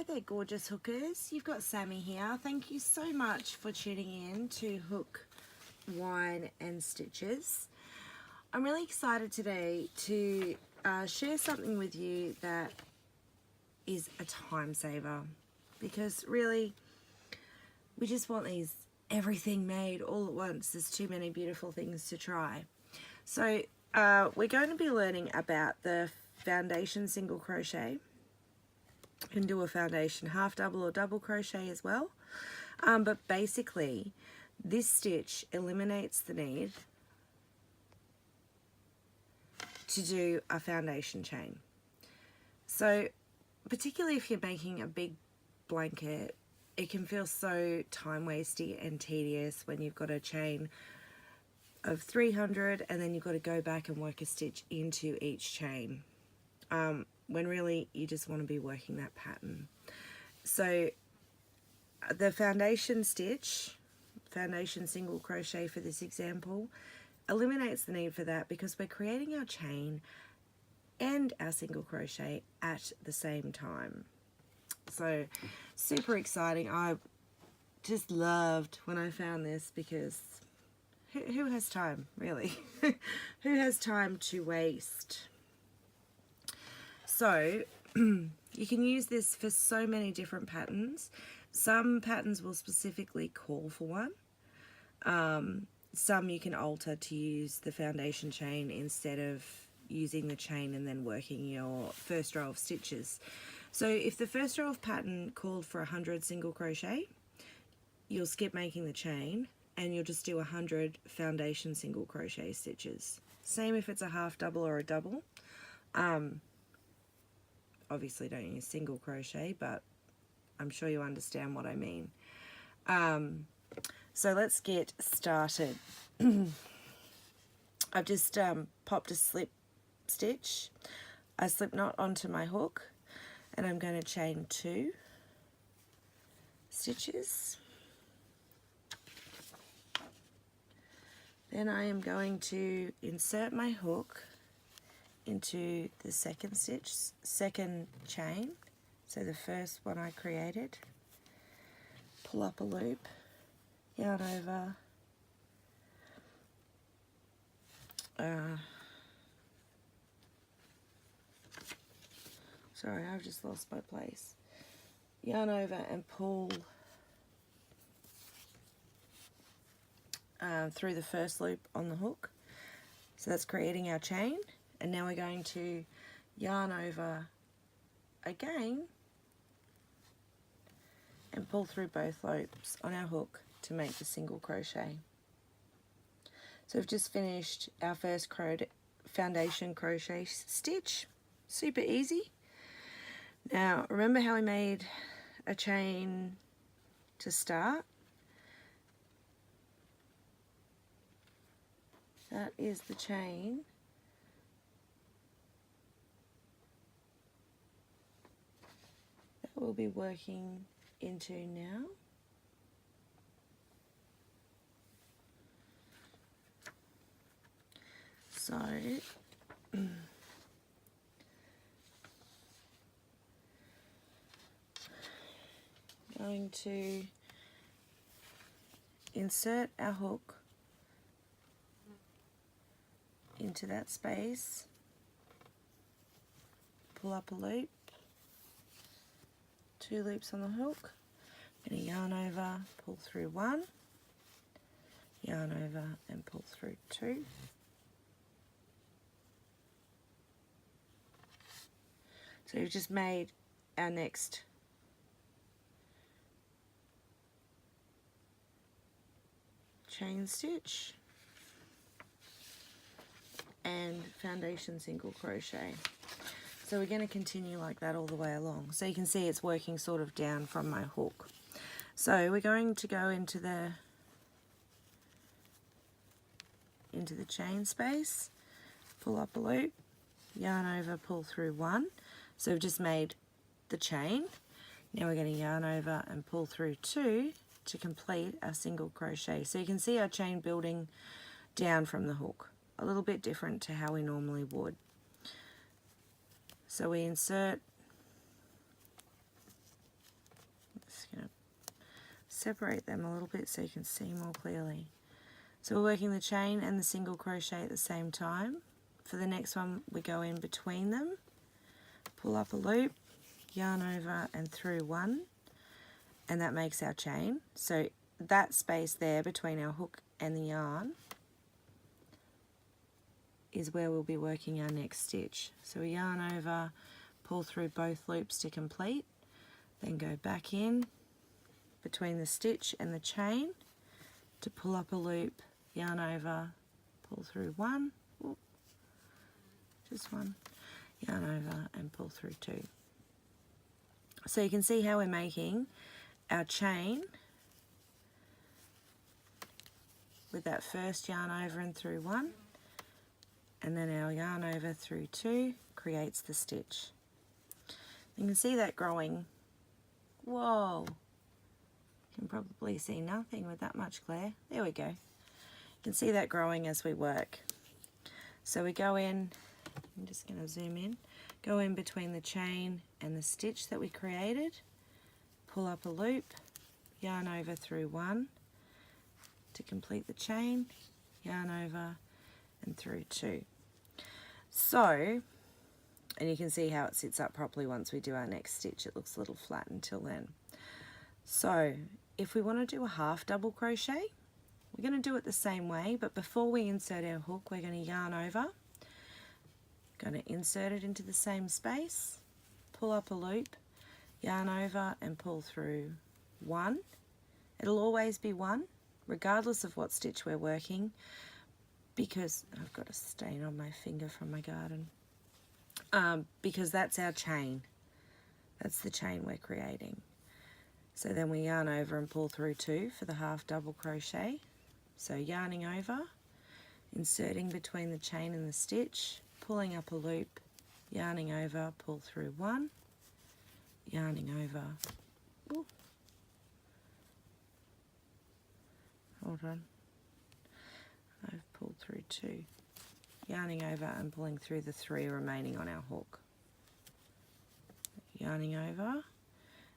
Hi there, gorgeous hookers. You've got Sammy here. Thank you so much for tuning in to Hook, Wine and Stitches. I'm really excited today to share something with you that is a time saver, because really we just want everything made all at once. There's too many beautiful things to try. So we're going to be learning about the foundation single crochet. You can do a foundation half double or double crochet as well, but basically this stitch eliminates the need to do a foundation chain. So particularly if you're making a big blanket, it can feel so time wasting and tedious when you've got a chain of 300 and then you've got to go back and work a stitch into each chain, when really you just want to be working that pattern. So the foundation stitch, foundation single crochet for this example, eliminates the need for that because we're creating our chain and our single crochet at the same time. So super exciting. I just loved when I found this, because who has time, really? Who has time to waste? So you can use this for so many different patterns. Some patterns will specifically call for one. Some you can alter to use the foundation chain instead of using the chain and then working your first row of stitches. So if the first row of pattern called for 100 single crochet, you'll skip making the chain and you'll just do 100 foundation single crochet stitches. Same if it's a half double or a double. Obviously don't use single crochet, but I'm sure you understand what I mean. So let's get started. I've just popped a slip stitch, a slip knot onto my hook, and I'm going to chain 2 stitches. Then I am going to insert my hook into the second stitch, second chain, so the first one I created, pull up a loop, yarn over, sorry, I've just lost my place, yarn over and pull through the first loop on the hook. So that's creating our chain. And now we're going to yarn over again and pull through both loops on our hook to make the single crochet. So we've just finished our first foundation crochet stitch. Super easy. Now remember how we made a chain to start? That is the chain we'll be working into now. So going to insert our hook into that space, pull up a loop, 2 loops on the hook, I'm going to yarn over, pull through 1, yarn over and pull through 2. So we've just made our next chain stitch and foundation single crochet. So we're going to continue like that all the way along. So you can see it's working sort of down from my hook. So we're going to go into the chain space, pull up a loop, yarn over, pull through 1. So we've just made the chain. Now we're going to yarn over and pull through 2 to complete our single crochet. So you can see our chain building down from the hook, a little bit different to how we normally would. So we insert separate them a little bit so you can see more clearly. So we're working the chain and the single crochet at the same time. For the next one, we go in between them, pull up a loop, yarn over and through one, and that makes our chain. So that space there between our hook and the yarn is where we'll be working our next stitch. So we yarn over, pull through both loops to complete, then go back in between the stitch and the chain to pull up a loop, yarn over, pull through one, just one, yarn over and pull through two. So you can see how we're making our chain with that first yarn over and through one, and then our yarn over through two creates the stitch. You can see that growing. Whoa, you can probably see nothing with that much glare. There we go. You can see that growing as we work. So we go in, I'm just going to zoom in, go in between the chain and the stitch that we created, pull up a loop, yarn over through one to complete the chain, yarn over and through two. So, and you can see how it sits up properly once we do our next stitch. It looks a little flat until then. So if we want to do a half double crochet, we're going to do it the same way, but before we insert our hook, we're going to yarn over, going to insert it into the same space, pull up a loop, yarn over and pull through one. It'll always be one, regardless of what stitch we're working, because I've got a stain on my finger from my garden, because that's our chain. That's the chain we're creating. So then we yarn over and pull through two for the half double crochet. So yarning over, inserting between the chain and the stitch, pulling up a loop, yarning over, pull through one, yarning over, ooh, hold on, I've pulled through two, yarning over and pulling through the three remaining on our hook, yarning over,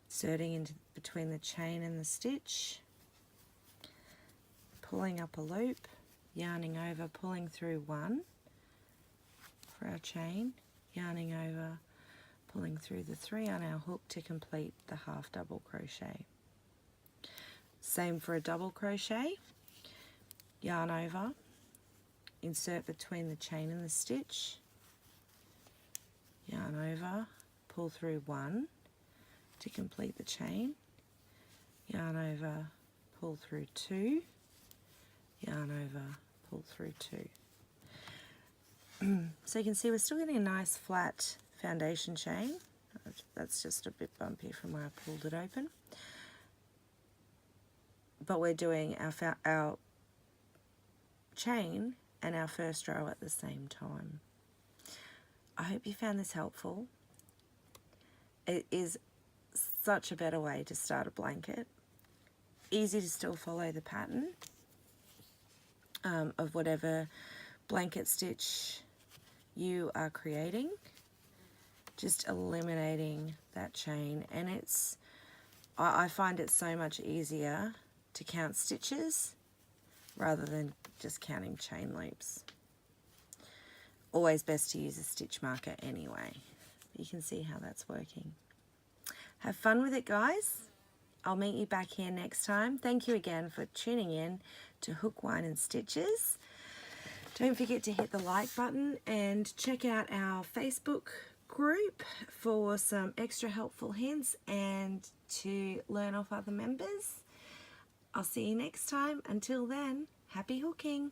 inserting into between the chain and the stitch, pulling up a loop, yarning over, pulling through one for our chain, yarning over, pulling through the three on our hook to complete the half double crochet. Same for a double crochet, yarn over, insert between the chain and the stitch, yarn over, pull through one to complete the chain, yarn over, pull through two, yarn over, pull through two. So you can see we're still getting a nice flat foundation chain. That's just a bit bumpy from where I pulled it open. But we're doing our chain and our first row at the same time. I hope you found this helpful. It is such a better way to start a blanket. Easy to still follow the pattern of whatever blanket stitch you are creating, just eliminating that chain. And I find it so much easier to count stitches rather than just counting chain loops. Always best to use a stitch marker anyway. You can see how that's working. Have fun with it, guys. I'll meet you back here next time. Thank you again for tuning in to Hook, Wine and Stitches. Don't forget to hit the like button and check out our Facebook group for some extra helpful hints and to learn off other members. I'll see you next time. Until then, happy hooking.